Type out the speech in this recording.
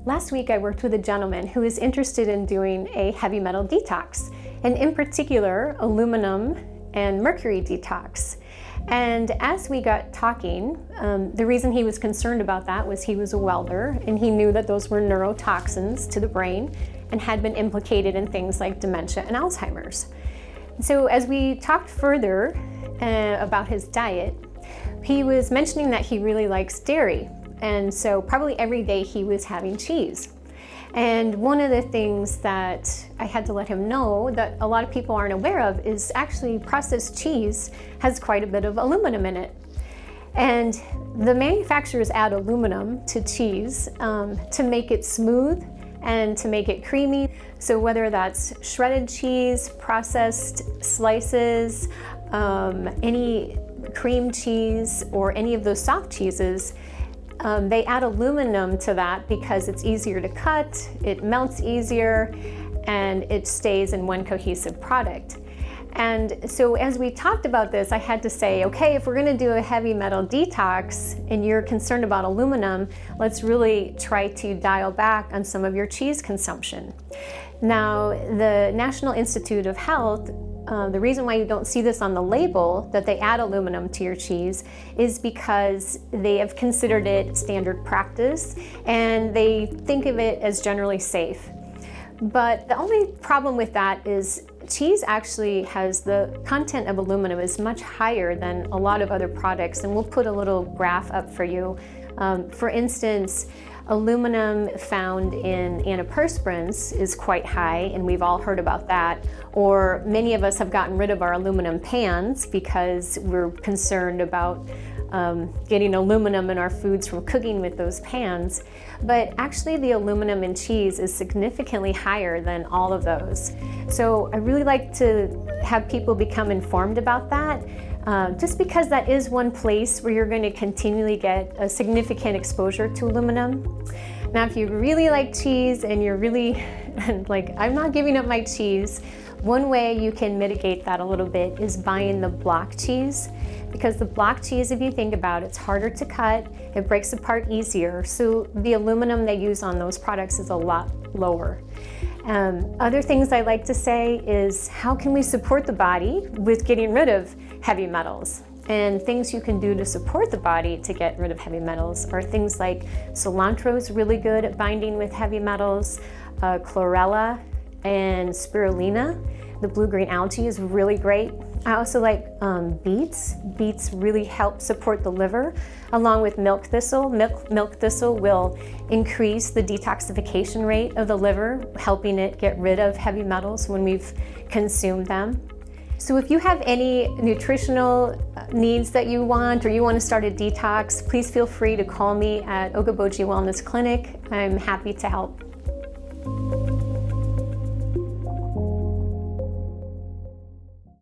Last week I worked with a gentleman who is interested in doing a heavy metal detox, and in particular aluminum and mercury detox. And as we got talking, the reason he was concerned about that was he was a welder and he knew that those were neurotoxins to the brain and had been implicated in things like dementia and Alzheimer's. So as we talked further about his diet, he was mentioning that he really likes dairy. And so probably every day he was having cheese. And one of the things that I had to let him know that a lot of people aren't aware of is actually processed cheese has quite a bit of aluminum in it. And the manufacturers add aluminum to cheese to make it smooth and to make it creamy. So whether that's shredded cheese, processed slices, any cream cheese, or any of those soft cheeses, they add aluminum to that because it's easier to cut, it melts easier, and it stays in one cohesive product. And so as we talked about this, I had to say, okay, if we're gonna do a heavy metal detox and you're concerned about aluminum, let's really try to dial back on some of your cheese consumption. Now, the National Institute of Health, the reason why you don't see this on the label, that they add aluminum to your cheese, is because they have considered it standard practice and they think of it as generally safe. But the only problem with that is cheese actually has the content of aluminum is much higher than a lot of other products, and we'll put a little graph up for you. For instance, aluminum found in antiperspirants is quite high, and we've all heard about that. Or many of us have gotten rid of our aluminum pans because we're concerned about getting aluminum in our foods from cooking with those pans. But actually the aluminum in cheese is significantly higher than all of those. So I really like to have people become informed about that. Just because that is one place where you're going to continually get a significant exposure to aluminum. Now, if you really like cheese and you're really like, I'm not giving up my cheese, one way you can mitigate that a little bit is buying the block cheese. Because the block cheese, if you think about it, it's harder to cut, it breaks apart easier, so the aluminum they use on those products is a lot lower. Other things I like to say is, how can we support the body with getting rid of heavy metals? And things you can do to support the body to get rid of heavy metals are things like cilantro is really good at binding with heavy metals, chlorella and spirulina. The blue-green algae is really great. I also like beets. Beets really help support the liver, along with milk thistle. Milk thistle will increase the detoxification rate of the liver, helping it get rid of heavy metals when we've consumed them. So if you have any nutritional needs that you want, or you want to start a detox, please feel free to call me at Okoboji Wellness Clinic. I'm happy to help.